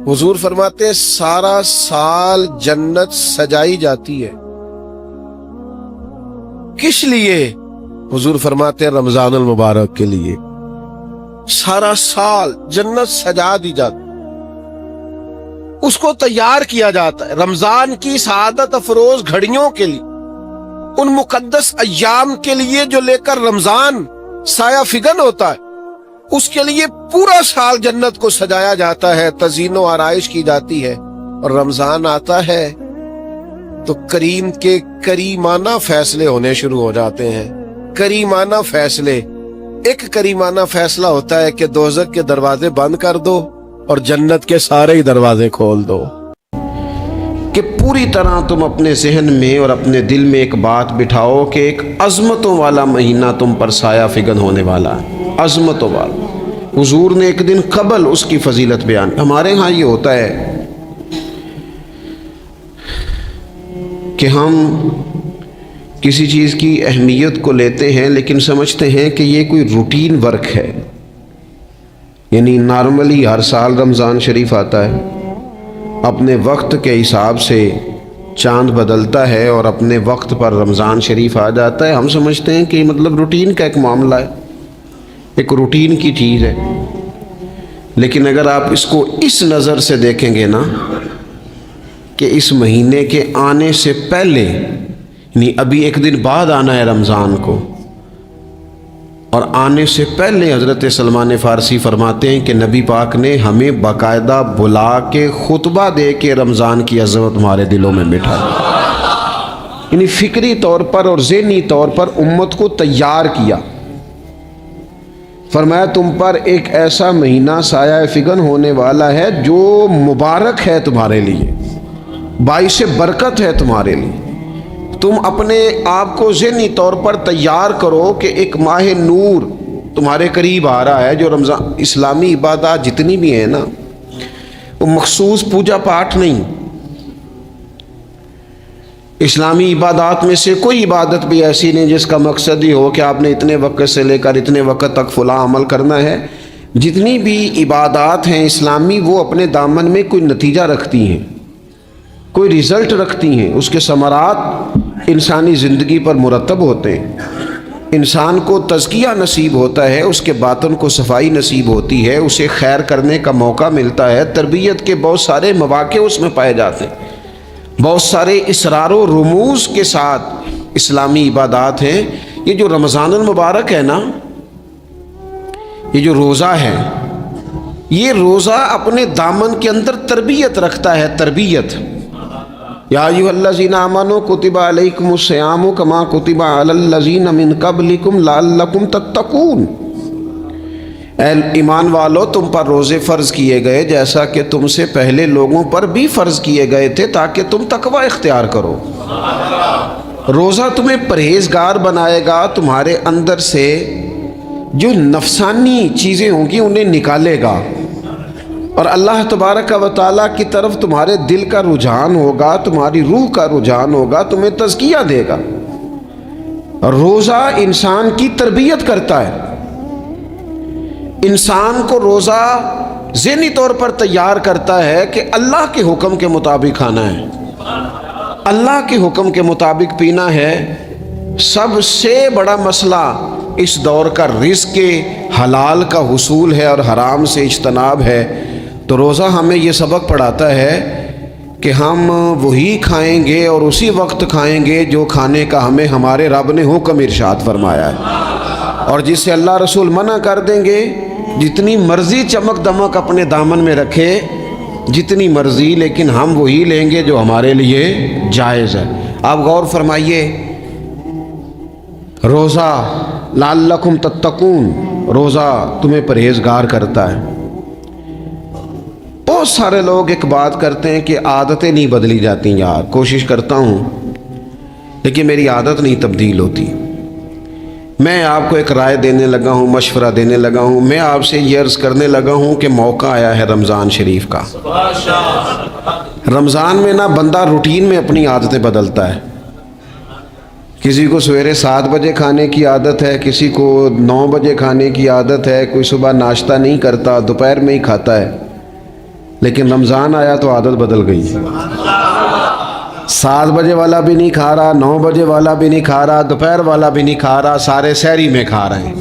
حضور فرماتے ہیں سارا سال جنت سجائی جاتی ہے، کس لیے؟ حضور فرماتے ہیں رمضان المبارک کے لیے سارا سال جنت سجا دی جاتی، اس کو تیار کیا جاتا ہے رمضان کی سعادت افروز گھڑیوں کے لیے، ان مقدس ایام کے لیے جو لے کر رمضان سایہ فگن ہوتا ہے، اس کے لیے پورا سال جنت کو سجایا جاتا ہے، تزئین و آرائش کی جاتی ہے، اور رمضان آتا ہے تو کریم کے کریمانہ فیصلے ہونے شروع ہو جاتے ہیں۔ کریمانہ فیصلے، ایک کریمانہ فیصلہ ہوتا ہے کہ دوزخ کے دروازے بند کر دو اور جنت کے سارے ہی دروازے کھول دو، کہ پوری طرح تم اپنے ذہن میں اور اپنے دل میں ایک بات بٹھاؤ کہ ایک عظمتوں والا مہینہ تم پر سایہ فگن ہونے والا ہے، عظمتوں والا۔ حضور نے ایک دن قبل اس کی فضیلت بیان۔ ہمارے ہاں یہ ہوتا ہے کہ ہم کسی چیز کی اہمیت کو لیتے ہیں لیکن سمجھتے ہیں کہ یہ کوئی روٹین ورک ہے، یعنی نارملی ہر سال رمضان شریف آتا ہے، اپنے وقت کے حساب سے چاند بدلتا ہے اور اپنے وقت پر رمضان شریف آ جاتا ہے۔ ہم سمجھتے ہیں کہ مطلب روٹین کا ایک معاملہ ہے، ایک روٹین کی چیز ہے، لیکن اگر آپ اس کو اس نظر سے دیکھیں گے نا کہ اس مہینے کے آنے سے پہلے، یعنی ابھی ایک دن بعد آنا ہے رمضان کو، اور آنے سے پہلے حضرت سلمان فارسی فرماتے ہیں کہ نبی پاک نے ہمیں باقاعدہ بلا کے خطبہ دے کے رمضان کی عظمت ہمارے دلوں میں بٹھا دی، یعنی فکری طور پر اور ذہنی طور پر امت کو تیار کیا۔ فرمایا تم پر ایک ایسا مہینہ سایہ فگن ہونے والا ہے جو مبارک ہے تمہارے لیے، باعث برکت ہے تمہارے لیے۔ تم اپنے آپ کو ذہنی طور پر تیار کرو کہ ایک ماہ نور تمہارے قریب آ رہا ہے۔ جو رمضان، اسلامی عبادات جتنی بھی ہیں نا، وہ مخصوص پوجا پاٹ نہیں، اسلامی عبادات میں سے کوئی عبادت بھی ایسی نہیں جس کا مقصد ہی ہو کہ آپ نے اتنے وقت سے لے کر اتنے وقت تک فلاں عمل کرنا ہے۔ جتنی بھی عبادات ہیں اسلامی، وہ اپنے دامن میں کوئی نتیجہ رکھتی ہیں، کوئی رزلٹ رکھتی ہیں، اس کے ثمرات انسانی زندگی پر مرتب ہوتے ہیں۔ انسان کو تزکیہ نصیب ہوتا ہے، اس کے باطن کو صفائی نصیب ہوتی ہے، اسے خیر کرنے کا موقع ملتا ہے، تربیت کے بہت سارے مواقع اس میں پائے جاتے ہیں، بہت سارے اسرار و رموز کے ساتھ اسلامی عبادات ہیں۔ یہ جو رمضان المبارک ہے نا، یہ جو روزہ ہے، یہ روزہ اپنے دامن کے اندر تربیت رکھتا ہے، تربیت۔ یا ایھا الذین آمنوا کتب علیکم الصیام کما کتب علی الذین من قبلکم لعلکم تتقون۔ اے ایمان والو، تم پر روزے فرض کیے گئے جیسا کہ تم سے پہلے لوگوں پر بھی فرض کیے گئے تھے تاکہ تم تقوی اختیار کرو۔ روزہ تمہیں پرہیزگار بنائے گا، تمہارے اندر سے جو نفسانی چیزیں ہوں گی انہیں نکالے گا، اور اللہ تبارک و تعالیٰ کی طرف تمہارے دل کا رجحان ہوگا، تمہاری روح کا رجحان ہوگا، تمہیں تزکیہ دے گا۔ روزہ انسان کی تربیت کرتا ہے، انسان کو روزہ ذہنی طور پر تیار کرتا ہے کہ اللہ کے حکم کے مطابق کھانا ہے، اللہ کے حکم کے مطابق پینا ہے۔ سب سے بڑا مسئلہ اس دور کا رزق کے حلال کا حصول ہے اور حرام سے اجتناب ہے۔ تو روزہ ہمیں یہ سبق پڑھاتا ہے کہ ہم وہی کھائیں گے اور اسی وقت کھائیں گے جو کھانے کا ہمیں ہمارے رب نے حکم ارشاد فرمایا ہے، اور جس سے اللہ رسول منع کر دیں گے جتنی مرضی چمک دمک اپنے دامن میں رکھے، جتنی مرضی، لیکن ہم وہی لیں گے جو ہمارے لیے جائز ہے۔ آپ غور فرمائیے، روزہ لعلکم تتقون، روزہ تمہیں پرہیزگار کرتا ہے۔ بہت سارے لوگ ایک بات کرتے ہیں کہ عادتیں نہیں بدلی جاتی، یار کوشش کرتا ہوں لیکن میری عادت نہیں تبدیل ہوتی۔ میں آپ کو ایک رائے دینے لگا ہوں، مشورہ دینے لگا ہوں، میں آپ سے یہ عرض کرنے لگا ہوں کہ موقع آیا ہے رمضان شریف کا۔ رمضان میں نا بندہ روٹین میں اپنی عادتیں بدلتا ہے، کسی کو سویرے 7 بجے کھانے کی عادت ہے، کسی کو 9 بجے کھانے کی عادت ہے، کوئی صبح ناشتہ نہیں کرتا، دوپہر میں ہی کھاتا ہے۔ لیکن رمضان آیا تو عادت بدل گئی. 7 بجے والا بھی نہیں کھا رہا، 9 بجے والا بھی نہیں کھا رہا، دوپہر والا بھی نہیں کھا رہا، سارے سحری میں کھا رہے ہیں.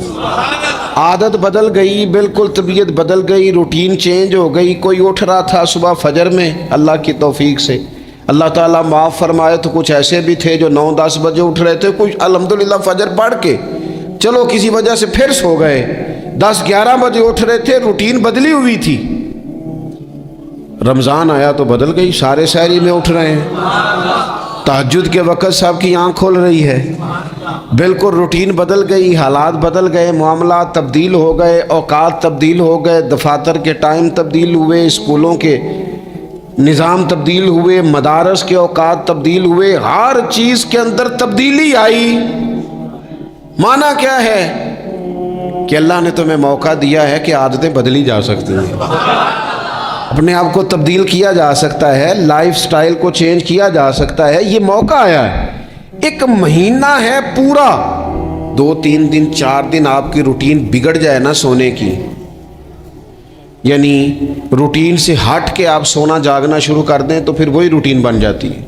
عادت بدل گئی، بالکل طبیعت بدل گئی، روٹین چینج ہو گئی. کوئی اٹھ رہا تھا صبح فجر میں اللہ کی توفیق سے، اللہ تعالیٰ معاف فرمائے، تو کچھ ایسے بھی تھے جو 9-10 بجے اٹھ رہے تھے، کچھ الحمدللہ فجر پڑھ کے چلو کسی وجہ سے پھر سو گئے، 10-11 بجے اٹھ رہے تھے، روٹین بدلی ہوئی تھی. رمضان آیا تو بدل گئی، سارے سحری میں اٹھ رہے ہیں، تہجد کے وقت سب کی آنکھ کھول رہی ہے. بالکل روٹین بدل گئی، حالات بدل گئے، معاملات تبدیل ہو گئے، اوقات تبدیل ہو گئے، دفاتر کے ٹائم تبدیل ہوئے، اسکولوں کے نظام تبدیل ہوئے، مدارس کے اوقات تبدیل ہوئے، ہر چیز کے اندر تبدیلی آئی. معنی کیا ہے کہ اللہ نے تمہیں موقع دیا ہے کہ عادتیں بدلی جا سکتی ہیں، اپنے آپ کو تبدیل کیا جا سکتا ہے، لائف سٹائل کو چینج کیا جا سکتا ہے. یہ موقع آیا ہے، ایک مہینہ ہے پورا، 2-3 دن 4 دن آپ کی روٹین بگڑ جائے نا سونے کی، یعنی روٹین سے ہٹ کے آپ سونا جاگنا شروع کر دیں تو پھر وہی روٹین بن جاتی ہے،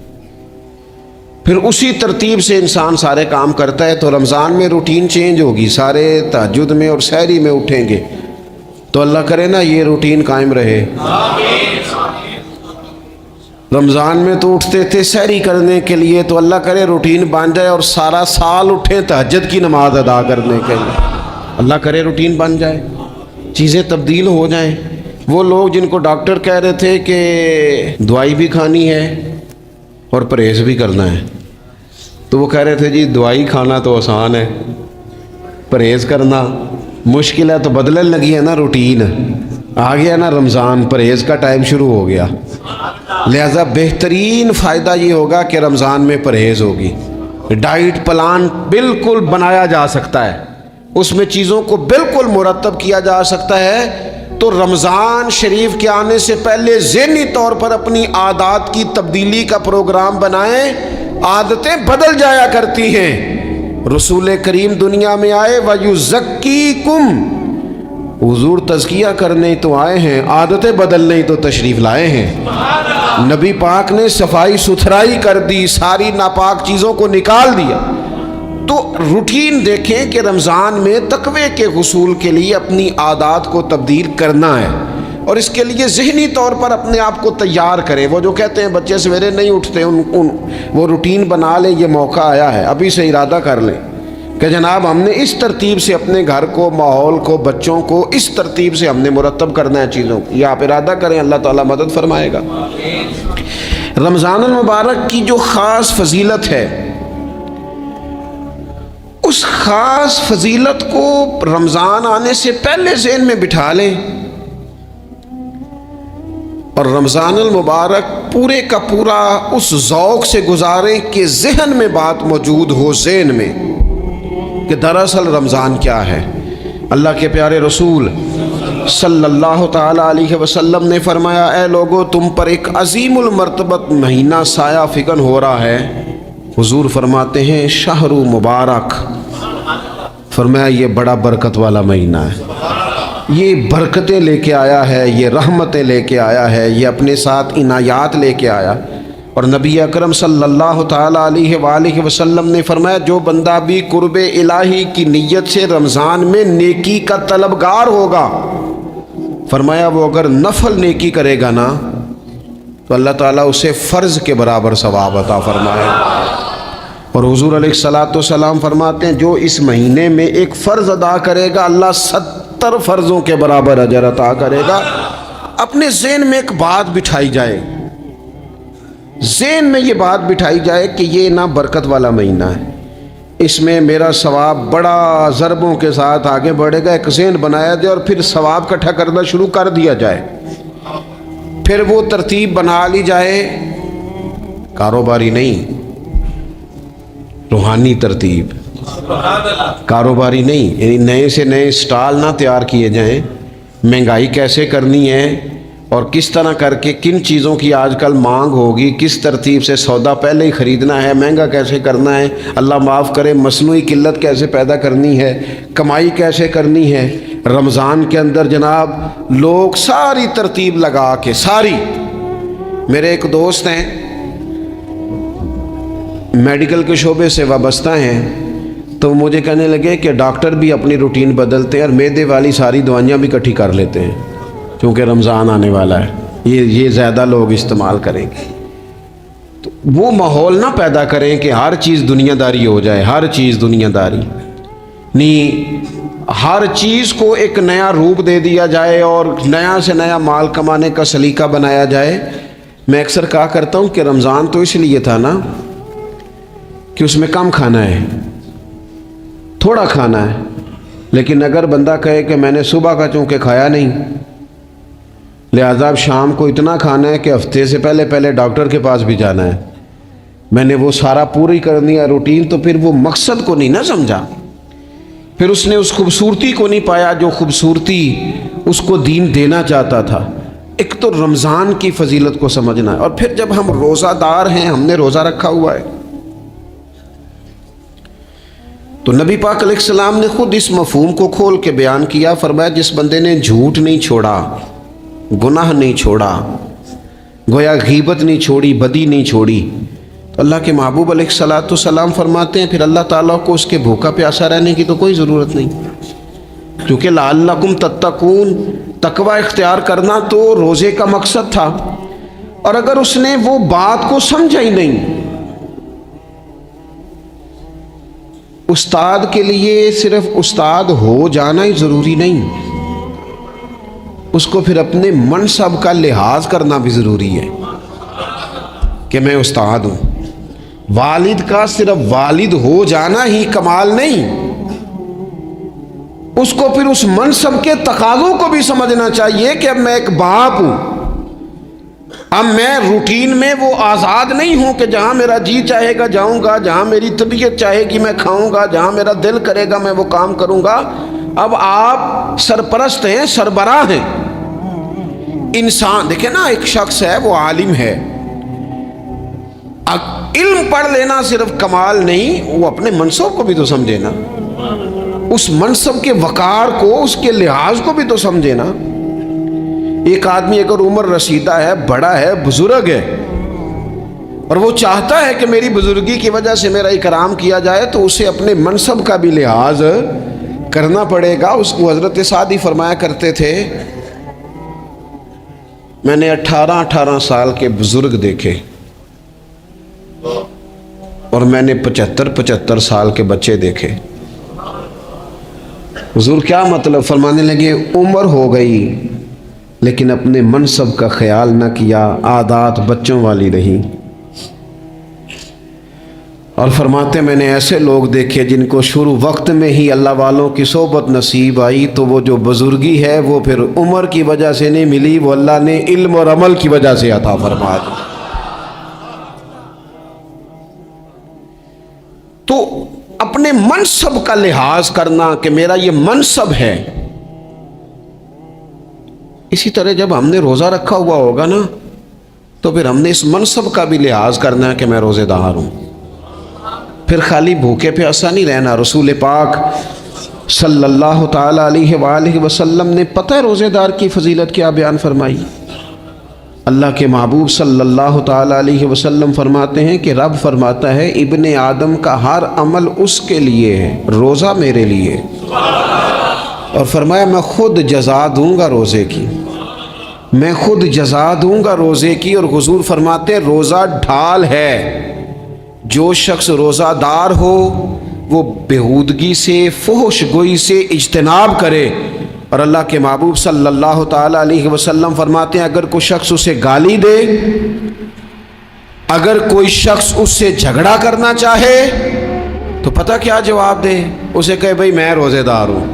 پھر اسی ترتیب سے انسان سارے کام کرتا ہے. تو رمضان میں روٹین چینج ہوگی، سارے تہجد میں اور سحری میں اٹھیں گے، تو اللہ کرے نا یہ روٹین قائم رہے. رمضان میں تو اٹھتے تھے سحری کرنے کے لیے، تو اللہ کرے روٹین بن جائے اور سارا سال اٹھیں تہجد کی نماز ادا کرنے کے لیے. اللہ کرے روٹین بن جائے، چیزیں تبدیل ہو جائیں. وہ لوگ جن کو ڈاکٹر کہہ رہے تھے کہ دوائی بھی کھانی ہے اور پرہیز بھی کرنا ہے، تو وہ کہہ رہے تھے جی دوائی کھانا تو آسان ہے، پرہیز کرنا مشکل ہے. تو بدلنے لگی ہے نا روٹین، آ گیا نا رمضان، پرہیز کا ٹائم شروع ہو گیا. لہذا بہترین فائدہ یہ ہوگا کہ رمضان میں پرہیز ہوگی، ڈائٹ پلان بالکل بنایا جا سکتا ہے، اس میں چیزوں کو بالکل مرتب کیا جا سکتا ہے. تو رمضان شریف کے آنے سے پہلے ذہنی طور پر اپنی عادات کی تبدیلی کا پروگرام بنائیں، عادتیں بدل جایا کرتی ہیں. رسول کریم دنیا میں آئے وَيُزَكِّيكُمْ، حضور تزکیہ کرنے تو آئے ہیں، عادتیں بدلنے تو تشریف لائے ہیں. نبی پاک نے صفائی ستھرائی کر دی، ساری ناپاک چیزوں کو نکال دیا. تو روٹین دیکھیں کہ رمضان میں تقوی کے حصول کے لیے اپنی عادات کو تبدیل کرنا ہے، اور اس کے لیے ذہنی طور پر اپنے آپ کو تیار کریں. وہ جو کہتے ہیں بچے سویرے نہیں اٹھتے، وہ روٹین بنا لیں. یہ موقع آیا ہے، ابھی سے ارادہ کر لیں کہ جناب ہم نے اس ترتیب سے اپنے گھر کو، ماحول کو، بچوں کو اس ترتیب سے ہم نے مرتب کرنا ہے چیزوں کو. یہ آپ ارادہ کریں، اللہ تعالیٰ مدد فرمائے گا. رمضان المبارک کی جو خاص فضیلت ہے، اس خاص فضیلت کو رمضان آنے سے پہلے ذہن میں بٹھا لیں، اور رمضان المبارک پورے کا پورا اس ذوق سے گزاریں کہ ذہن میں بات موجود ہو، ذہن میں کہ دراصل رمضان کیا ہے. اللہ کے پیارے رسول صلی اللہ تعالی علیہ وسلم نے فرمایا، اے لوگو تم پر ایک عظیم المرتبت مہینہ سایہ فکن ہو رہا ہے. حضور فرماتے ہیں شہر مبارک، فرمایا یہ بڑا برکت والا مہینہ ہے، یہ برکتیں لے کے آیا ہے، یہ رحمتیں لے کے آیا ہے، یہ اپنے ساتھ عنایات لے کے آیا. اور نبی اکرم صلی اللہ تعالی علیہ وآلہ وسلم نے فرمایا جو بندہ بھی قرب الہی کی نیت سے رمضان میں نیکی کا طلبگار ہوگا، فرمایا وہ اگر نفل نیکی کرے گا نا تو اللہ تعالیٰ اسے فرض کے برابر ثواب عطا فرمائے. اور حضور علیہ الصلوۃ والسلام فرماتے ہیں جو اس مہینے میں ایک فرض ادا کرے گا اللہ 70 فرضوں کے برابر اجر عطا کرے گا. اپنے ذہن میں ایک بات بٹھائی جائے، ذہن میں یہ بات بٹھائی جائے کہ یہ نا برکت والا مہینہ ہے، اس میں میرا ثواب بڑا ضربوں کے ساتھ آگے بڑھے گا. ایک ذہن بنایا جائے اور پھر ثواب اکٹھا کرنا شروع کر دیا جائے. پھر وہ ترتیب بنا لی جائے، کاروباری نہیں، روحانی ترتیب، کاروباری نہیں، یعنی نئے سے نئے سٹال نہ تیار کیے جائیں. مہنگائی کیسے کرنی ہے اور کس طرح کر کے کن چیزوں کی آج کل مانگ ہوگی، کس ترتیب سے سودا پہلے ہی خریدنا ہے، مہنگا کیسے کرنا ہے، اللہ معاف کرے مصنوعی قلت کیسے پیدا کرنی ہے، کمائی کیسے کرنی ہے. رمضان کے اندر جناب لوگ ساری ترتیب لگا کے ساری، میرے ایک دوست ہیں میڈیکل کے شعبے سے وابستہ ہیں، تو مجھے کہنے لگے کہ ڈاکٹر بھی اپنی روٹین بدلتے ہیں اور معدے والی ساری دوائیاں بھی اکٹھی کر لیتے ہیں کیونکہ رمضان آنے والا ہے، یہ زیادہ لوگ استعمال کریں گے۔ تو وہ ماحول نہ پیدا کریں کہ ہر چیز دنیا داری ہو جائے، ہر چیز دنیا داری نہیں، ہر چیز کو ایک نیا روپ دے دیا جائے اور نیا سے نیا مال کمانے کا سلیقہ بنایا جائے۔ میں اکثر کہا کرتا ہوں کہ رمضان تو اس لیے تھا نا کہ اس میں کم کھانا ہے، تھوڑا کھانا ہے، لیکن اگر بندہ کہے کہ میں نے صبح کا چونکہ کھایا نہیں لہذا اب شام کو اتنا کھانا ہے کہ ہفتے سے پہلے ڈاکٹر کے پاس بھی جانا ہے، میں نے وہ سارا پوری کرنی ہے روٹین، تو پھر وہ مقصد کو نہیں نہ سمجھا، پھر اس نے اس خوبصورتی کو نہیں پایا جو خوبصورتی اس کو دین دینا چاہتا تھا۔ ایک تو رمضان کی فضیلت کو سمجھنا ہے، اور پھر جب ہم روزہ دار ہیں، ہم نے روزہ رکھا ہوا ہے، تو نبی پاک علیہ السلام نے خود اس مفہوم کو کھول کے بیان کیا، فرمایا جس بندے نے جھوٹ نہیں چھوڑا، گناہ نہیں چھوڑا، گویا غیبت نہیں چھوڑی، بدی نہیں چھوڑی، تو اللہ کے محبوب علیہ الصلوۃ والسلام فرماتے ہیں پھر اللہ تعالیٰ کو اس کے بھوکا پیاسا رہنے کی تو کوئی ضرورت نہیں، کیونکہ لعلکم تتقون، تقوی اختیار کرنا تو روزے کا مقصد تھا، اور اگر اس نے وہ بات کو سمجھا ہی نہیں، استاد کے لیے صرف استاد ہو جانا ہی ضروری نہیں، اس کو پھر اپنے منصب کا لحاظ کرنا بھی ضروری ہے کہ میں استاد ہوں۔ والد کا صرف والد ہو جانا ہی کمال نہیں، اس کو پھر اس منصب کے تقاضوں کو بھی سمجھنا چاہیے کہ اب میں ایک باپ ہوں، اب میں روٹین میں وہ آزاد نہیں ہوں کہ جہاں میرا جی چاہے گا جاؤں گا، جہاں میری طبیعت چاہے گی میں کھاؤں گا، جہاں میرا دل کرے گا میں وہ کام کروں گا۔ اب آپ سرپرست ہیں، سربراہ ہیں۔ انسان دیکھیں نا، ایک شخص ہے وہ عالم ہے، علم پڑھ لینا صرف کمال نہیں، وہ اپنے منصب کو بھی تو سمجھے نا، اس منصب کے وقار کو، اس کے لحاظ کو بھی تو سمجھے نا۔ ایک آدمی اگر عمر رسیدہ ہے، بڑا ہے، بزرگ ہے، اور وہ چاہتا ہے کہ میری بزرگی کی وجہ سے میرا اکرام کیا جائے، تو اسے اپنے منصب کا بھی لحاظ کرنا پڑے گا۔ اس کو حضرت سعدی فرمایا کرتے تھے میں نے 18 سال کے بزرگ دیکھے اور میں نے 75 سال کے بچے دیکھے۔ حضور کیا مطلب؟ فرمانے لگے عمر ہو گئی لیکن اپنے منصب کا خیال نہ کیا، عادات بچوں والی رہی۔ اور فرماتے میں نے ایسے لوگ دیکھے جن کو شروع وقت میں ہی اللہ والوں کی صحبت نصیب آئی، تو وہ جو بزرگی ہے وہ پھر عمر کی وجہ سے نہیں ملی، وہ اللہ نے علم اور عمل کی وجہ سے عطا فرما دی۔ تو اپنے منصب کا لحاظ کرنا کہ میرا یہ منصب ہے۔ اسی طرح جب ہم نے روزہ رکھا ہوا ہوگا نا، تو پھر ہم نے اس منصب کا بھی لحاظ کرنا ہے کہ میں روزے دار ہوں، پھر خالی بھوکے پیاسا نہیں رہنا۔ رسول پاک صلی اللہ تعالی علیہ وآلہ وسلم نے پتہ ہے روزے دار کی فضیلت کیا بیان فرمائی؟ اللہ کے محبوب صلی اللہ تعالی علیہ وسلم فرماتے ہیں کہ رب فرماتا ہے ابن آدم کا ہر عمل اس کے لیے ہے، روزہ میرے لیے، اور فرمایا میں خود جزا دوں گا روزے کی، میں خود جزا دوں گا روزے کی۔ اور حضور فرماتے ہیں روزہ ڈھال ہے، جو شخص روزہ دار ہو وہ بےہودگی سے، فحش گوئی سے اجتناب کرے۔ اور اللہ کے محبوب صلی اللہ تعالی علیہ وسلم فرماتے ہیں اگر کوئی شخص اسے گالی دے، اگر کوئی شخص اس سے جھگڑا کرنا چاہے تو پتہ کیا جواب دے؟ اسے کہے بھئی میں روزے دار ہوں،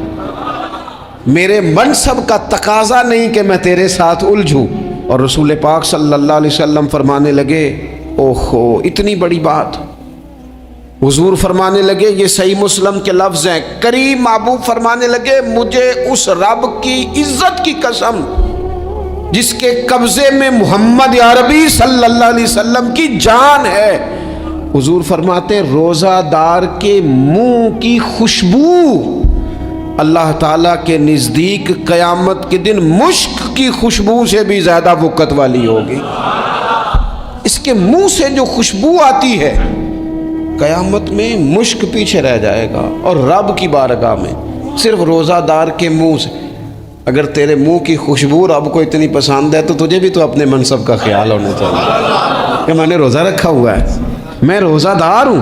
میرے منصب کا تقاضا نہیں کہ میں تیرے ساتھ الجھوں۔ اور رسول پاک صلی اللہ علیہ وسلم فرمانے لگے اوہو اتنی بڑی بات۔ حضور فرمانے لگے، یہ صحیح مسلم کے لفظ ہیں، کریم محبوب فرمانے لگے مجھے اس رب کی عزت کی قسم جس کے قبضے میں محمد عربی صلی اللہ علیہ وسلم کی جان ہے، حضور فرماتے روزہ دار کے منہ کی خوشبو اللہ تعالیٰ کے نزدیک قیامت کے دن مشک کی خوشبو سے بھی زیادہ وقت والی ہوگی۔ اس کے منہ سے جو خوشبو آتی ہے قیامت میں مشک پیچھے رہ جائے گا، اور رب کی بارگاہ میں صرف روزہ دار کے منہ سے، اگر تیرے منہ کی خوشبو رب کو اتنی پسند ہے تو تجھے بھی تو اپنے منصب کا خیال ہونا چاہیے کہ میں نے روزہ رکھا ہوا ہے، میں روزہ دار ہوں۔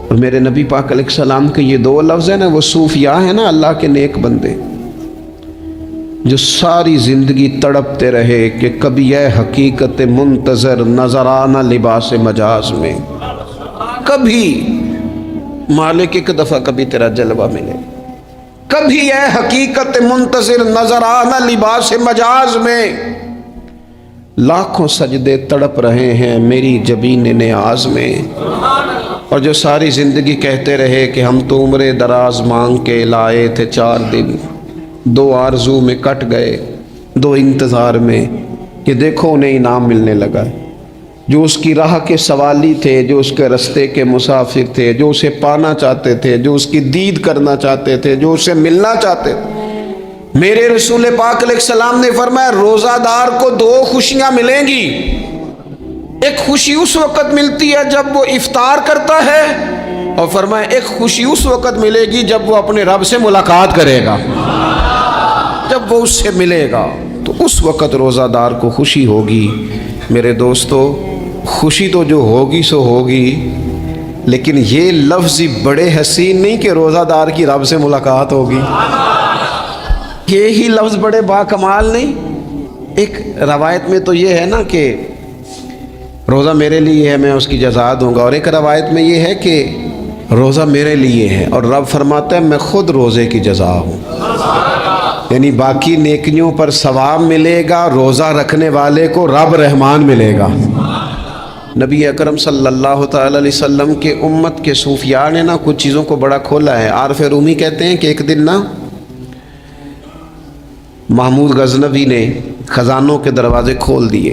اور میرے نبی پاک علیہ السلام کے یہ دو لفظ ہیں نا، وہ صوفیاء ہیں نا، اللہ کے نیک بندے جو ساری زندگی تڑپتے رہے کہ کبھی یہ حقیقت منتظر نظر آنا لباس مجاز میں، کبھی مالک ایک دفعہ کبھی تیرا جلوہ ملے، کبھی یہ حقیقت منتظر نظر آنا لباس مجاز میں۔ لاکھوں سجدے تڑپ رہے ہیں میری جبین نیاز میں، اور جو ساری زندگی کہتے رہے کہ ہم تو عمر دراز مانگ کے لائے تھے 4 دن، 2 آرزو میں کٹ گئے، 2 انتظار میں، کہ دیکھو انہیں انعام ملنے لگا۔ جو اس کی راہ کے سوالی تھے، جو اس کے رستے کے مسافر تھے، جو اسے پانا چاہتے تھے، جو اس کی دید کرنا چاہتے تھے، جو اسے ملنا چاہتے تھے، میرے رسول پاک علیہ السلام نے فرمایا روزہ دار کو 2 خوشیاں ملیں گی۔ ایک خوشی اس وقت ملتی ہے جب وہ افطار کرتا ہے، اور فرمایا ایک خوشی اس وقت ملے گی جب وہ اپنے رب سے ملاقات کرے گا، جب وہ اس سے ملے گا تو اس وقت روزہ دار کو خوشی ہوگی۔ میرے دوستو، خوشی تو جو ہوگی سو ہوگی، لیکن یہ لفظ بڑے حسین نہیں کہ روزہ دار کی رب سے ملاقات ہوگی، یہی لفظ بڑے باکمال نہیں۔ ایک روایت میں تو یہ ہے نا کہ روزہ میرے لیے ہے، میں اس کی جزا دوں گا، اور ایک روایت میں یہ ہے کہ روزہ میرے لیے ہے اور رب فرماتا ہے میں خود روزے کی جزا ہوں، یعنی باقی نیکیوں پر ثواب ملے گا، روزہ رکھنے والے کو رب رحمان ملے گا۔ نبی اکرم صلی اللہ تعالی علیہ وسلم کے امت کے صوفیاء نے نا کچھ چیزوں کو بڑا کھولا ہے۔ عارف رومی کہتے ہیں کہ ایک دن نا محمود غزنوی نے خزانوں کے دروازے کھول دیے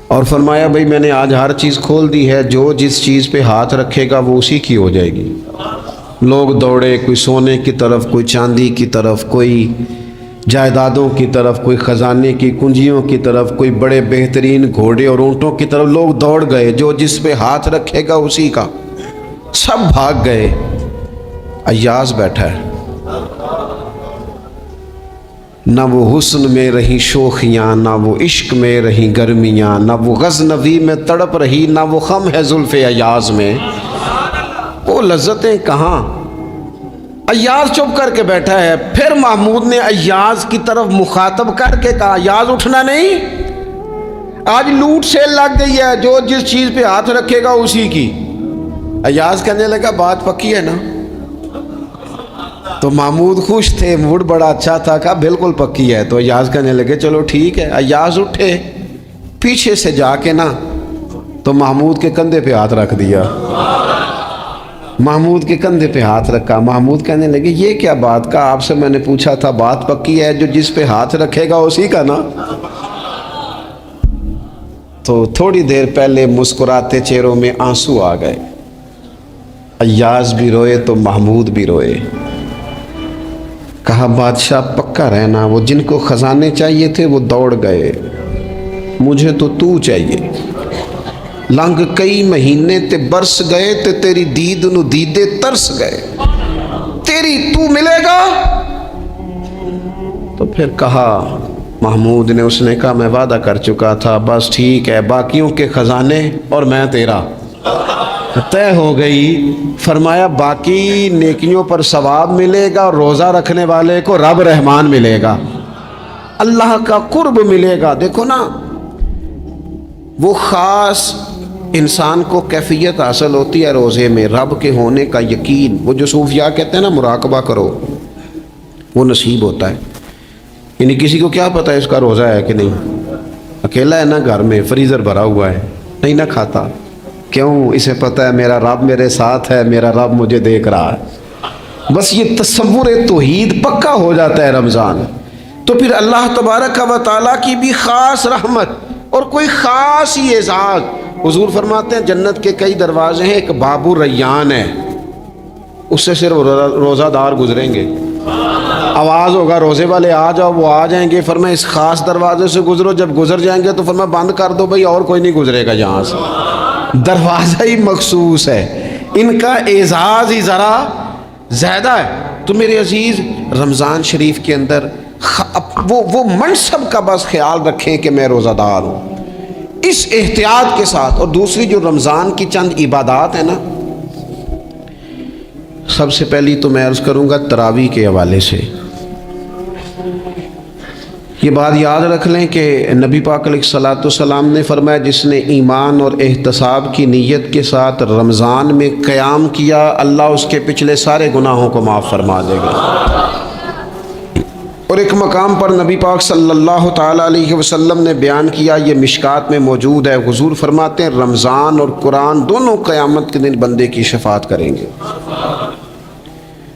اور فرمایا بھئی میں نے آج ہر چیز کھول دی ہے، جو جس چیز پہ ہاتھ رکھے گا وہ اسی کی ہو جائے گی۔ لوگ دوڑے، کوئی سونے کی طرف، کوئی چاندی کی طرف، کوئی جائیدادوں کی طرف، کوئی خزانے کی کنجیوں کی طرف، کوئی بڑے بہترین گھوڑے اور اونٹوں کی طرف لوگ دوڑ گئے، جو جس پہ ہاتھ رکھے گا اسی کا۔ سب بھاگ گئے، ایاز بیٹھا ہے، نہ وہ حسن میں رہی شوخیاں، نہ وہ عشق میں رہی گرمیاں، نہ وہ غزنوی میں تڑپ رہی، نہ وہ خم ہے زلف ایاز میں، وہ لذتیں کہاں۔ ایاز چپ کر کے بیٹھا ہے۔ پھر محمود نے ایاز کی طرف مخاطب کر کے کہا ایاز اٹھنا نہیں، آج لوٹ سیل لگ گئی ہے، جو جس چیز پہ ہاتھ رکھے گا اسی کی۔ ایاز کہنے لگا بات پکی ہے نا؟ تو محمود خوش تھے، موڈ بڑا اچھا تھا، کہا بالکل پکی ہے۔ تو ایاز کہنے لگے چلو ٹھیک ہے۔ ایاز اٹھے، پیچھے سے جا کے نا تو محمود کے کندھے پہ ہاتھ رکھ دیا، محمود کے کندھے پہ ہاتھ رکھا۔ محمود کہنے لگے یہ کیا بات کا، آپ سے میں نے پوچھا تھا بات پکی ہے، جو جس پہ ہاتھ رکھے گا اسی کا نا۔ تو تھوڑی دیر پہلے مسکراتے چہروں میں آنسو آ گئے، ایاز بھی روئے تو محمود بھی روئے۔ کہا بادشاہ پکا رہنا، وہ جن کو خزانے چاہیے تھے وہ دوڑ گئے، مجھے تو چاہیے۔ لنگ کئی مہینے تے برس گئے تے تیری دید نو دیدے ترس گئے، تیری تو ملے گا۔ تو پھر کہا محمود نے، اس نے کہا میں وعدہ کر چکا تھا، بس ٹھیک ہے، باقیوں کے خزانے اور میں تیرا، طے ہو گئی۔ فرمایا باقی نیکیوں پر ثواب ملے گا، اور روزہ رکھنے والے کو رب رحمان ملے گا، اللہ کا قرب ملے گا۔ دیکھو نا، وہ خاص انسان کو کیفیت حاصل ہوتی ہے روزے میں، رب کے ہونے کا یقین۔ وہ جو صوفیاء کہتے ہیں نا مراقبہ کرو، وہ نصیب ہوتا ہے۔ یعنی کسی کو کیا پتہ ہے اس کا روزہ ہے کہ نہیں، اکیلا ہے نا گھر میں، فریزر بھرا ہوا ہے، نہیں نہ کھاتا، کیوں؟ اسے پتہ ہے میرا رب میرے ساتھ ہے، میرا رب مجھے دیکھ رہا ہے۔ بس یہ تصور توحید پکا ہو جاتا ہے رمضان، تو پھر اللہ تبارک و تعالیٰ کی بھی خاص رحمت اور کوئی خاص ہی اعزاز۔ حضور فرماتے ہیں جنت کے کئی دروازے ہیں، ایک باب الریان ہے، اس سے صرف روزہ دار گزریں گے. آواز ہوگا روزے والے آ جاؤ، وہ آ جائیں گے. فرمایا اس خاص دروازے سے گزرو، جب گزر جائیں گے تو فرمایا بند کر دو بھائی، اور کوئی نہیں گزرے گا یہاں سے. دروازہ ہی مخصوص ہے، ان کا اعزاز ہی ذرا زیادہ ہے. تو میرے عزیز رمضان شریف کے اندر وہ منصب کا بس خیال رکھیں کہ میں روزہ دار ہوں، اس احتیاط کے ساتھ. اور دوسری جو رمضان کی چند عبادات ہیں نا، سب سے پہلی تو میں عرض کروں گا تراویح کے حوالے سے. یہ بات یاد رکھ لیں کہ نبی پاک علیہ الصلوۃ والسلام نے فرمایا جس نے ایمان اور احتساب کی نیت کے ساتھ رمضان میں قیام کیا، اللہ اس کے پچھلے سارے گناہوں کو معاف فرما دے گا. اور ایک مقام پر نبی پاک صلی اللہ تعالیٰ علیہ وسلم نے بیان کیا، یہ مشکات میں موجود ہے. حضور فرماتے ہیں رمضان اور قرآن دونوں قیامت کے دن بندے کی شفاعت کریں گے.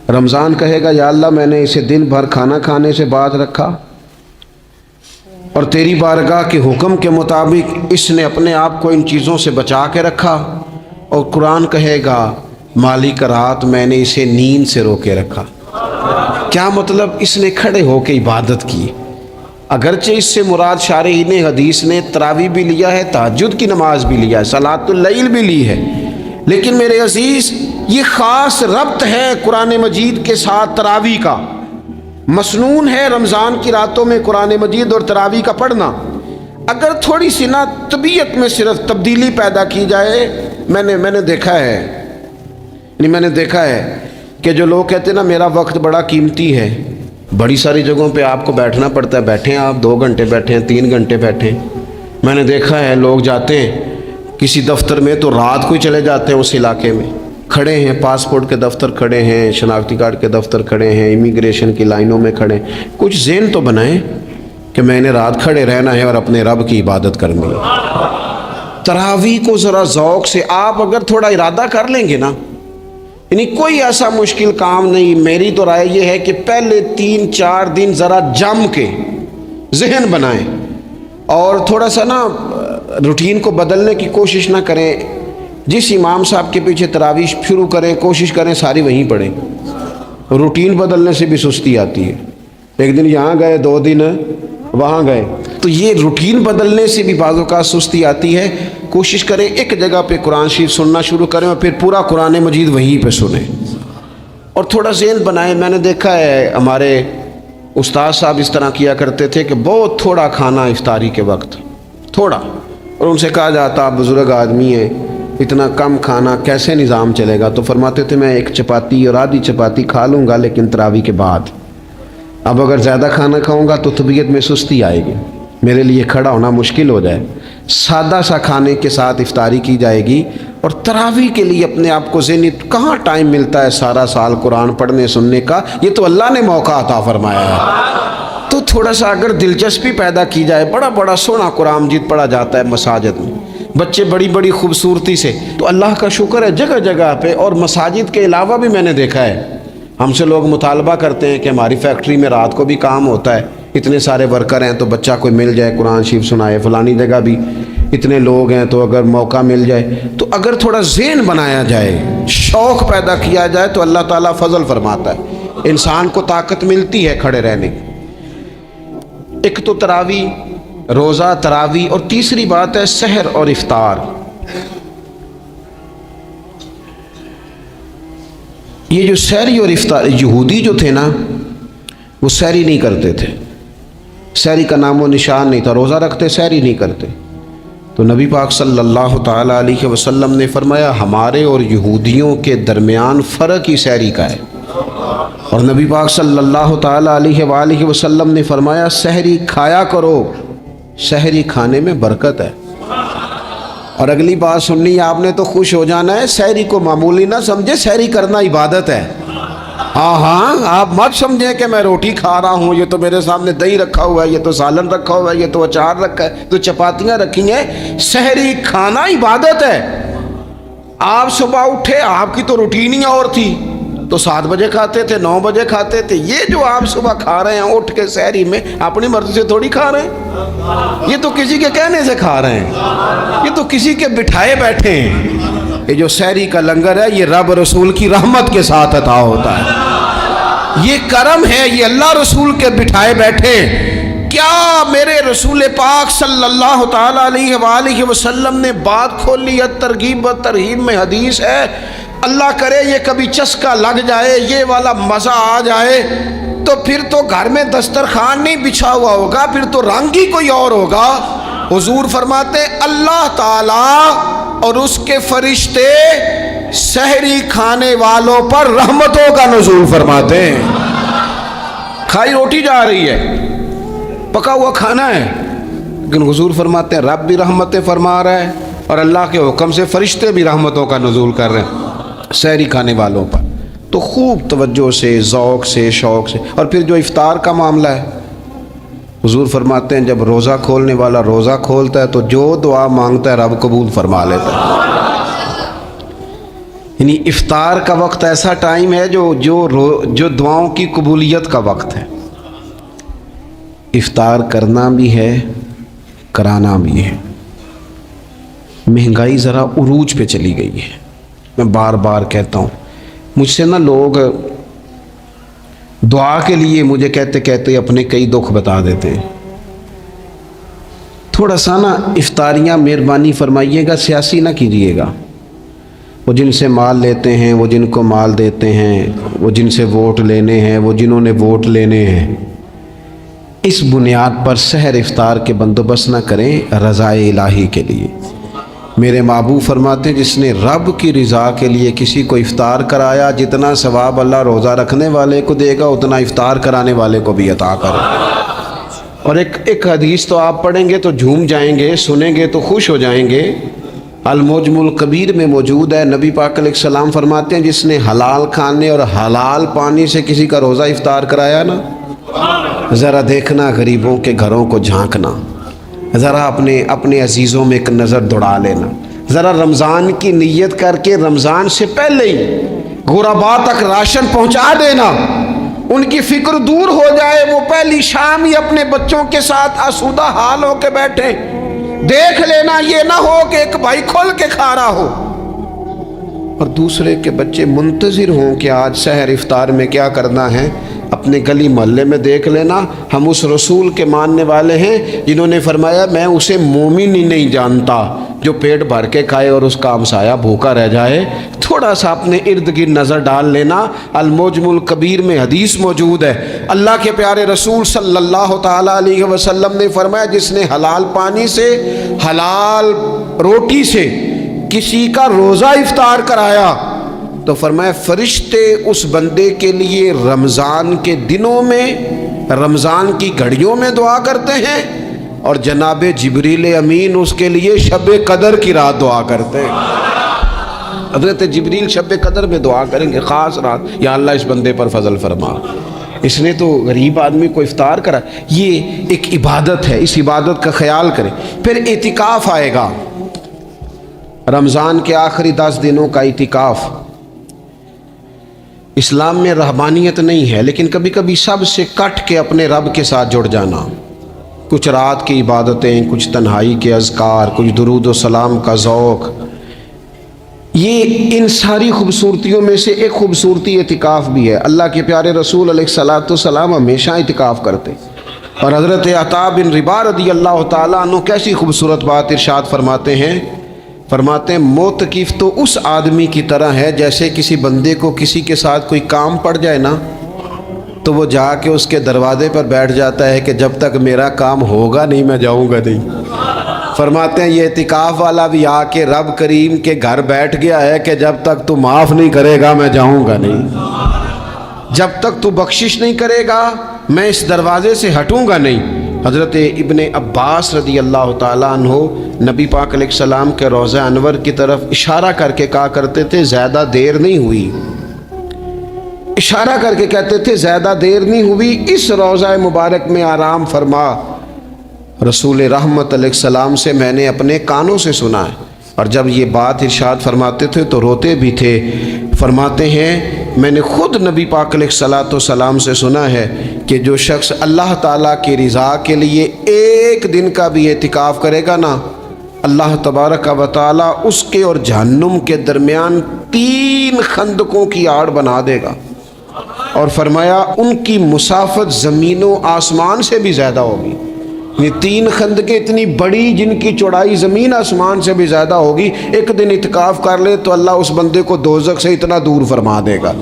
رمضان کہے گا یا اللہ میں نے اسے دن بھر کھانا کھانے سے باز رکھا اور تیری بارگاہ کے حکم کے مطابق اس نے اپنے آپ کو ان چیزوں سے بچا کے رکھا. اور قرآن کہے گا مالک رات میں نے اسے نیند سے روکے رکھا. کیا مطلب؟ اس نے کھڑے ہو کے عبادت کی. اگرچہ اس سے مراد شارحین حدیث نے تراویح بھی لیا ہے، تہجد کی نماز بھی لیا ہے، صلاۃ اللیل بھی لی ہے، لیکن میرے عزیز یہ خاص ربط ہے قرآن مجید کے ساتھ تراویح کا. مسنون ہے رمضان کی راتوں میں قرآن مجید اور تراویح کا پڑھنا. اگر تھوڑی سی نا طبیعت میں صرف تبدیلی پیدا کی جائے، میں نے دیکھا ہے کہ جو لوگ کہتے ہیں نا میرا وقت بڑا قیمتی ہے، بڑی ساری جگہوں پہ آپ کو بیٹھنا پڑتا ہے، بیٹھیں آپ 2 گھنٹے بیٹھیں، 3 گھنٹے بیٹھیں. میں نے دیکھا ہے لوگ جاتے ہیں کسی دفتر میں تو رات کو ہی چلے جاتے ہیں اس علاقے میں، کھڑے ہیں پاسپورٹ کے دفتر کھڑے ہیں، شناختی کارڈ کے دفتر کھڑے ہیں، امیگریشن کی لائنوں میں کھڑے ہیں. کچھ ذہن تو بنائیں کہ میں نے رات کھڑے رہنا ہے اور اپنے رب کی عبادت کرنی ہے. تراویح کو ذرا ذوق سے آپ اگر تھوڑا ارادہ کر لیں گے نا، یعنی کوئی ایسا مشکل کام نہیں. میری تو رائے یہ ہے کہ پہلے 3-4 دن ذرا جم کے ذہن بنائیں اور تھوڑا سا نا روٹین کو بدلنے کی کوشش نہ کریں. جس امام صاحب کے پیچھے تراویح شروع کریں کوشش کریں ساری وہیں پڑھیں. روٹین بدلنے سے بھی سستی آتی ہے. ایک دن یہاں گئے، 2 دن وہاں گئے، تو یہ روٹین بدلنے سے بھی بعض اوقات سستی آتی ہے. کوشش کریں ایک جگہ پہ قرآن شریف سننا شروع کریں اور پھر پورا قرآن مجید وہیں پہ سنیں اور تھوڑا ذہن بنائیں. میں نے دیکھا ہے ہمارے استاد صاحب اس طرح کیا کرتے تھے کہ بہت تھوڑا کھانا افطاری کے وقت، تھوڑا، اور ان سے کہا جاتا آپ بزرگ آدمی ہیں اتنا کم کھانا کیسے نظام چلے گا؟ تو فرماتے تھے میں 1 چپاتی اور آدھی چپاتی کھا لوں گا لیکن تراویح کے بعد. اب اگر زیادہ کھانا کھاؤں گا تو طبیعت میں سستی آئے گی، میرے لیے کھڑا ہونا مشکل ہو جائے. سادہ سا کھانے کے ساتھ افطاری کی جائے گی. اور تراویح کے لیے اپنے آپ کو ذہنی کہاں ٹائم ملتا ہے سارا سال قرآن پڑھنے سننے کا؟ یہ تو اللہ نے موقع عطا فرمایا ہے. تو تھوڑا سا اگر دلچسپی پیدا کی جائے، بڑا سونا قرآن مجید پڑھا جاتا ہے مساجد میں، بچے بڑی خوبصورتی سے، تو اللہ کا شکر ہے جگہ جگہ پہ. اور مساجد کے علاوہ بھی میں نے دیکھا ہے ہم سے لوگ مطالبہ کرتے ہیں کہ ہماری فیکٹری میں رات کو بھی کام ہوتا ہے، اتنے سارے ورکر ہیں تو بچہ کوئی مل جائے قرآن شریف سنائے، فلانی جگہ بھی اتنے لوگ ہیں تو اگر موقع مل جائے. تو اگر تھوڑا ذہن بنایا جائے، شوق پیدا کیا جائے تو اللہ تعالیٰ فضل فرماتا ہے، انسان کو طاقت ملتی ہے کھڑے رہنے کی. ایک تو تراویح، روزہ، تراویح، اور تیسری بات ہے سحر اور افطار. یہ جو سحری اور افطار، یہودی جو تھے نا وہ سحری نہیں کرتے تھے، سحری کا نام و نشان نہیں تھا، روزہ رکھتے سحری نہیں کرتے. تو نبی پاک صلی اللہ تعالیٰ علیہ وسلم نے فرمایا ہمارے اور یہودیوں کے درمیان فرق ہی سحری کا ہے. اور نبی پاک صلی اللہ تعالیٰ علیہ وآلہ وسلم نے فرمایا سحری کھایا کرو، سحری کھانے میں برکت ہے. اور اگلی بات سننی آپ نے تو خوش ہو جانا ہے، سحری کو معمولی نہ سمجھے، سحری کرنا عبادت ہے. ہاں آپ مت سمجھیں کہ میں روٹی کھا رہا ہوں، یہ تو میرے سامنے دہی رکھا ہوا ہے، یہ تو سالن رکھا ہوا ہے، یہ تو اچار رکھا ہے، تو چپاتیاں رکھی ہیں. سحری کھانا عبادت ہے. آپ صبح اٹھے، آپ کی تو روٹین ہی اور تھی، تو 7 بجے کھاتے تھے، 9 بجے کھاتے تھے. یہ جو آپ صبح کھا رہے ہیں اٹھ کے سحری میں، اپنی مرضی سے تھوڑی کھا رہے ہیں، یہ تو کسی کے کہنے سے کھا رہے ہیں، یہ تو کسی کے بٹھائے بیٹھے ہیں. یہ جو سحری کا لنگر ہے یہ رب رسول کی رحمت کے ساتھ عطا ہوتا ہے، یہ کرم ہے، یہ اللہ رسول کے بٹھائے بیٹھے۔ کیا میرے رسول پاک صلی اللہ تعالیٰ علیہ وآلہ وسلم نے بات کھول لی ہے، ترغیب و ترہیب میں حدیث ہے، اللہ کرے یہ کبھی چسکا لگ جائے، یہ والا مزہ آ جائے تو پھر تو گھر میں دسترخوان نہیں بچھا ہوا ہوگا، پھر تو رنگ ہی کوئی اور ہوگا۔ حضور فرماتے ہیں اللہ تعالیٰ اور اس کے فرشتے سحری کھانے والوں پر رحمتوں کا نزول فرماتے ہیں۔ کھائی روٹی جا رہی ہے، پکا ہوا کھانا ہے، لیکن حضور فرماتے ہیں رب بھی رحمتیں فرما رہا ہے اور اللہ کے حکم سے فرشتے بھی رحمتوں کا نزول کر رہے ہیں سحری کھانے والوں پر۔ تو خوب توجہ سے، ذوق سے، شوق سے۔ اور پھر جو افطار کا معاملہ ہے، حضور فرماتے ہیں جب روزہ کھولنے والا روزہ کھولتا ہے تو جو دعا مانگتا ہے رب قبول فرما لیتا ہے۔ یعنی افطار کا وقت ایسا ٹائم ہے جو دعاؤں کی قبولیت کا وقت ہے۔ افطار کرنا بھی ہے، کرانا بھی ہے۔ مہنگائی ذرا عروج پہ چلی گئی ہے، میں بار بار کہتا ہوں، مجھ سے نا لوگ دعا کے لیے مجھے کہتے کہتے اپنے کئی دکھ بتا دیتے ہیں۔ تھوڑا سا نا افطاریاں مہربانی فرمائیے گا سیاسی نہ کیجیے گا۔ وہ جن سے مال لیتے ہیں، وہ جن کو مال دیتے ہیں، وہ جن سے ووٹ لینے ہیں، وہ جنہوں نے ووٹ لینے ہیں، اس بنیاد پر سحر افطار کے بندوبست نہ کریں رضائے الہی کے لیے۔ میرے محبوب فرماتے ہیں جس نے رب کی رضا کے لیے کسی کو افطار کرایا، جتنا ثواب اللہ روزہ رکھنے والے کو دے گا اتنا افطار کرانے والے کو بھی عطا کرے۔ اور ایک حدیث تو آپ پڑھیں گے تو جھوم جائیں گے، سنیں گے تو خوش ہو جائیں گے، المعجم الکبیر میں موجود ہے۔ نبی پاک علیہ السلام فرماتے ہیں جس نے حلال کھانے اور حلال پانی سے کسی کا روزہ افطار کرایا نا، ذرا دیکھنا غریبوں کے گھروں کو جھانکنا، ذرا اپنے عزیزوں میں ایک نظر دوڑا لینا، ذرا رمضان کی نیت کر کے رمضان سے پہلے ہی غرباء تک راشن پہنچا دینا، ان کی فکر دور ہو جائے، وہ پہلی شام ہی اپنے بچوں کے ساتھ آسودہ حال ہو کے بیٹھے۔ دیکھ لینا یہ نہ ہو کہ ایک بھائی کھول کے کھا رہا ہو اور دوسرے کے بچے منتظر ہوں کہ آج سحر افطار میں کیا کرنا ہے۔ اپنے گلی محلے میں دیکھ لینا، ہم اس رسول کے ماننے والے ہیں جنہوں نے فرمایا میں اسے مومن ہی نہیں جانتا جو پیٹ بھر کے کھائے اور اس کا ہمسایہ بھوکا رہ جائے۔ تھوڑا سا اپنے ارد گرد نظر ڈال لینا، المعجم الکبیر میں حدیث موجود ہے۔ اللہ کے پیارے رسول صلی اللہ تعالیٰ علیہ وسلم نے فرمایا جس نے حلال پانی سے، حلال روٹی سے کسی کا روزہ افطار کرایا تو فرمایا فرشتے اس بندے کے لیے رمضان کے دنوں میں، رمضان کی گھڑیوں میں دعا کرتے ہیں، اور جناب جبریل امین اس کے لیے شب قدر کی رات دعا کرتے ہیں۔ حضرت جبریل شب قدر میں دعا کریں گے خاص رات، یا اللہ اس بندے پر فضل فرما، اس نے تو غریب آدمی کو افطار کرا۔ یہ ایک عبادت ہے، اس عبادت کا خیال کریں۔ پھر اعتکاف آئے گا، رمضان کے آخری 10 دنوں کا اعتکاف۔ اسلام میں رہبانیت نہیں ہے، لیکن کبھی کبھی سب سے کٹ کے اپنے رب کے ساتھ جڑ جانا، کچھ رات کی عبادتیں، کچھ تنہائی کے اذکار، کچھ درود و سلام کا ذوق، یہ ان ساری خوبصورتیوں میں سے ایک خوبصورتی اعتکاف بھی ہے۔ اللہ کے پیارے رسول علیہ الصلوۃ والسلام ہمیشہ اعتکاف کرتے، اور حضرت عطا بن رباح رضی اللہ تعالیٰ عنہ کیسی خوبصورت بات ارشاد فرماتے ہیں، فرماتے ہیں معتکف تو اس آدمی کی طرح ہے جیسے کسی بندے کو کسی کے ساتھ کوئی کام پڑ جائے نا تو وہ جا کے اس کے دروازے پر بیٹھ جاتا ہے کہ جب تک میرا کام ہوگا نہیں میں جاؤں گا نہیں۔ فرماتے ہیں یہ اعتکاف والا بھی آ کے رب کریم کے گھر بیٹھ گیا ہے کہ جب تک تو معاف نہیں کرے گا میں جاؤں گا نہیں، جب تک تو بخشش نہیں کرے گا میں اس دروازے سے ہٹوں گا نہیں۔ حضرت ابن عباس رضی اللہ تعالیٰ عنہ نبی پاک علیہ السلام کے روضہ انور کی طرف اشارہ کر کے کہا کرتے تھے زیادہ دیر نہیں ہوئی، اشارہ کر کے کہتے تھے زیادہ دیر نہیں ہوئی، اس روضہ مبارک میں آرام فرما۔ رسول رحمت علیہ السلام سے میں نے اپنے کانوں سے سنا ہے، اور جب یہ بات ارشاد فرماتے تھے تو روتے بھی تھے۔ فرماتے ہیں میں نے خود نبی پاک علیہ الصلوۃ والسلام سے سنا ہے کہ جو شخص اللہ تعالیٰ کی رضا کے لیے ایک دن کا بھی اعتکاف کرے گا نا اللہ تبارک و تعالی اس کے اور جہنم کے درمیان 3 خندقوں کی آڑ بنا دے گا، اور فرمایا ان کی مسافت زمین و آسمان سے بھی زیادہ ہوگی۔ یہ 3 خندقیں اتنی بڑی جن کی چوڑائی زمین آسمان سے بھی زیادہ ہوگی، ایک دن اعتکاف کر لے تو اللہ اس بندے کو دوزخ سے اتنا دور فرما دے گا۔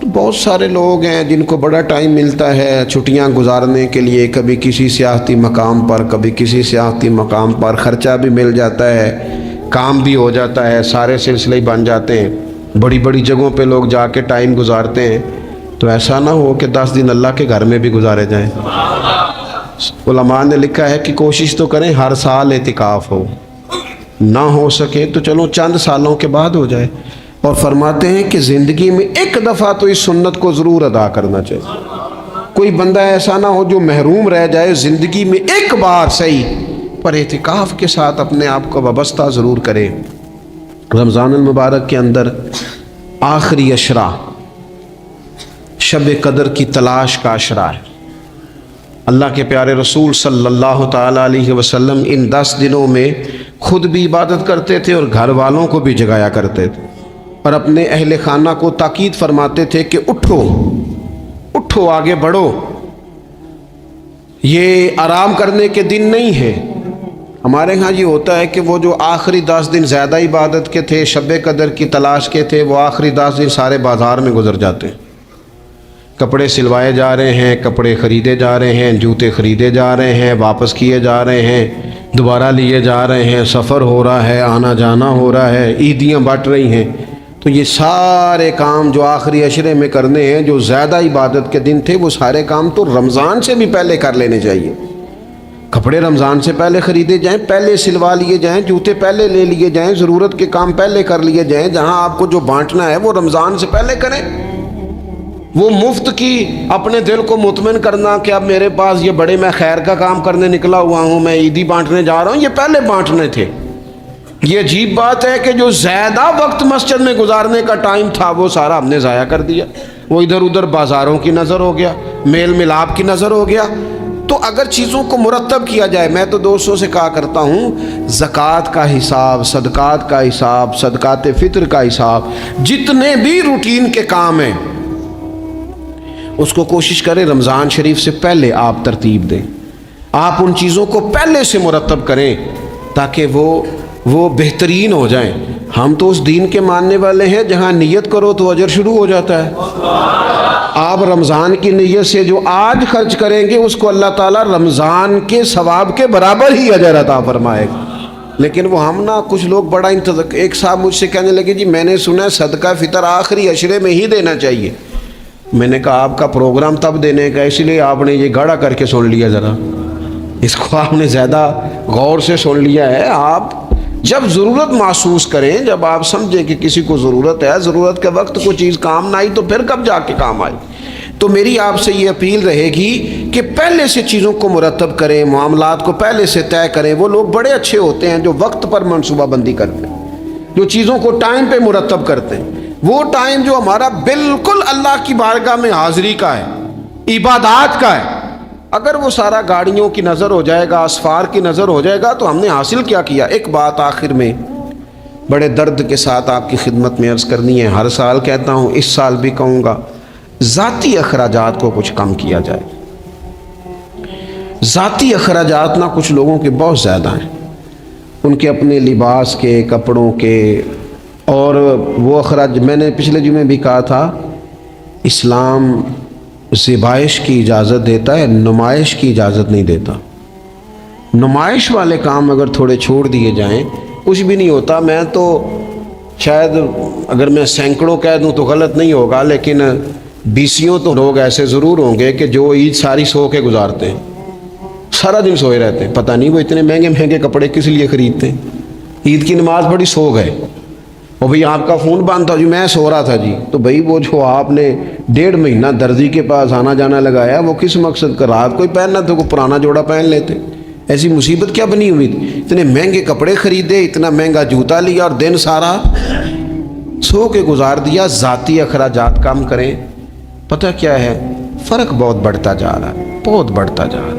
تو بہت سارے لوگ ہیں جن کو بڑا ٹائم ملتا ہے چھٹیاں گزارنے کے لیے، کبھی کسی سیاحتی مقام پر، کبھی کسی سیاحتی مقام پر، خرچہ بھی مل جاتا ہے، کام بھی ہو جاتا ہے، سارے سلسلے ہی بن جاتے ہیں، بڑی بڑی جگہوں پہ لوگ جا کے ٹائم گزارتے ہیں۔ تو ایسا نہ ہو کہ 10 دن اللہ کے گھر میں بھی گزارے جائیں۔ علماء نے لکھا ہے کہ کوشش تو کریں ہر سال اعتکاف ہو، نہ ہو سکے تو چلو چند سالوں کے بعد ہو جائے، اور فرماتے ہیں کہ زندگی میں ایک دفعہ تو اس سنت کو ضرور ادا کرنا چاہیے۔ کوئی بندہ ایسا نہ ہو جو محروم رہ جائے، زندگی میں ایک بار صحیح پر اعتکاف کے ساتھ اپنے آپ کو وابستہ ضرور کرے۔ رمضان المبارک کے اندر آخری عشرہ شب قدر کی تلاش کا عشرہ ہے۔ اللہ کے پیارے رسول صلی اللہ تعالیٰ علیہ وسلم ان 10 دنوں میں خود بھی عبادت کرتے تھے اور گھر والوں کو بھی جگایا کرتے تھے، اور اپنے اہل خانہ کو تاکید فرماتے تھے کہ اٹھو اٹھو، آگے بڑھو، یہ آرام کرنے کے دن نہیں ہے۔ ہمارے ہاں یہ ہوتا ہے کہ وہ جو آخری 10 دن زیادہ عبادت کے تھے، شب قدر کی تلاش کے تھے، وہ آخری 10 دن سارے بازار میں گزر جاتے ہیں، کپڑے سلوائے جا رہے ہیں، کپڑے خریدے جا رہے ہیں، جوتے خریدے جا رہے ہیں، واپس کیے جا رہے ہیں، دوبارہ لیے جا رہے ہیں، سفر ہو رہا ہے، آنا جانا ہو رہا ہے، عیدیاں بٹ رہی ہیں۔ تو یہ سارے کام جو آخری عشرے میں کرنے ہیں، جو زیادہ عبادت کے دن تھے، وہ سارے کام تو رمضان سے بھی پہلے کر لینے چاہیے۔ کپڑے رمضان سے پہلے خریدے جائیں، پہلے سلوا لیے جائیں، جوتے پہلے لے لیے جائیں، ضرورت کے کام پہلے کر لیے جائیں۔ جہاں آپ کو جو بانٹنا ہے وہ رمضان سے پہلے کریں۔ وہ مفت کی اپنے دل کو مطمئن کرنا کہ اب میرے پاس یہ بڑے میں خیر کا کام کرنے نکلا ہوا ہوں، میں عیدی بانٹنے جا رہا ہوں، یہ پہلے بانٹنے تھے۔ یہ عجیب بات ہے کہ جو زیادہ وقت مسجد میں گزارنے کا ٹائم تھا وہ سارا ہم نے ضائع کر دیا، وہ ادھر ادھر بازاروں کی نظر ہو گیا، میل ملاپ کی نظر ہو گیا۔ تو اگر چیزوں کو مرتب کیا جائے، میں تو دوستوں سے کہا کرتا ہوں، زکوٰۃ کا حساب، صدقات کا حساب، صدقات فطر کا حساب، جتنے بھی روٹین کے کام ہیں اس کو کوشش کریں رمضان شریف سے پہلے آپ ترتیب دیں، آپ ان چیزوں کو پہلے سے مرتب کریں تاکہ وہ بہترین ہو جائیں۔ ہم تو اس دین کے ماننے والے ہیں جہاں نیت کرو تو اجر شروع ہو جاتا ہے۔ آپ رمضان کی نیت سے جو آج خرچ کریں گے اس کو اللہ تعالیٰ رمضان کے ثواب کے برابر ہی اجر عطا فرمائے گا۔ لیکن وہ ہم نا کچھ لوگ بڑا ایک صاحب مجھ سے کہنے لگے جی میں نے سنا ہے صدقہ فطر آخری عشرے میں ہی دینا چاہیے۔ میں نے کہا آپ کا پروگرام تب دینے کا، اس لیے آپ نے یہ گاڑا کر کے سن لیا، ذرا اس کو آپ نے زیادہ غور سے سن لیا ہے۔ آپ جب ضرورت محسوس کریں، جب آپ سمجھیں کہ کسی کو ضرورت ہے، ضرورت کے وقت کوئی چیز کام نہ آئی تو پھر کب جا کے کام آئی۔ تو میری آپ سے یہ اپیل رہے گی کہ پہلے سے چیزوں کو مرتب کریں، معاملات کو پہلے سے طے کریں۔ وہ لوگ بڑے اچھے ہوتے ہیں جو وقت پر منصوبہ بندی کرتے ہیں، جو چیزوں کو ٹائم پہ مرتب کرتے ہیں۔ وہ ٹائم جو ہمارا بالکل اللہ کی بارگاہ میں حاضری کا ہے، عبادات کا ہے، اگر وہ سارا گاڑیوں کی نظر ہو جائے گا، اسفار کی نظر ہو جائے گا تو ہم نے حاصل کیا کیا۔ ایک بات آخر میں بڑے درد کے ساتھ آپ کی خدمت میں عرض کرنی ہے، ہر سال کہتا ہوں، اس سال بھی کہوں گا، ذاتی اخراجات کو کچھ کم کیا جائے۔ ذاتی اخراجات نہ کچھ لوگوں کے بہت زیادہ ہیں، ان کے اپنے لباس کے، کپڑوں کے، اور وہ اخراج میں نے پچھلے جمعے بھی کہا تھا، اسلام ذبائش کی اجازت دیتا ہے، نمائش کی اجازت نہیں دیتا۔ نمائش والے کام اگر تھوڑے چھوڑ دیے جائیں کچھ بھی نہیں ہوتا۔ میں تو شاید اگر میں سینکڑوں کہہ دوں تو غلط نہیں ہوگا، لیکن 20 تو لوگ ایسے ضرور ہوں گے کہ جو عید ساری سو کے گزارتے ہیں، سارا دن سوئے رہتے ہیں، پتہ نہیں وہ اتنے مہنگے مہنگے کپڑے کس لیے خریدتے ہیں۔ عید کی نماز پڑھی سو گئے، اور بھئی آپ کا فون بند تھا جی میں سو رہا تھا جی، تو بھئی وہ جو آپ نے 1.5 مہینہ درزی کے پاس آنا جانا لگایا وہ کس مقصد کا؟ رات کوئی پہننا تو کوئی پرانا جوڑا پہن لیتے۔ ایسی مصیبت کیا بنی ہوئی تھی؟ اتنے مہنگے کپڑے خریدے، اتنا مہنگا جوتا لیا اور دن سارا سو کے گزار دیا۔ ذاتی اخراجات کم کریں۔ پتہ کیا ہے، فرق بہت بڑھتا جا رہا ہے، بہت بڑھتا جا رہا ہے۔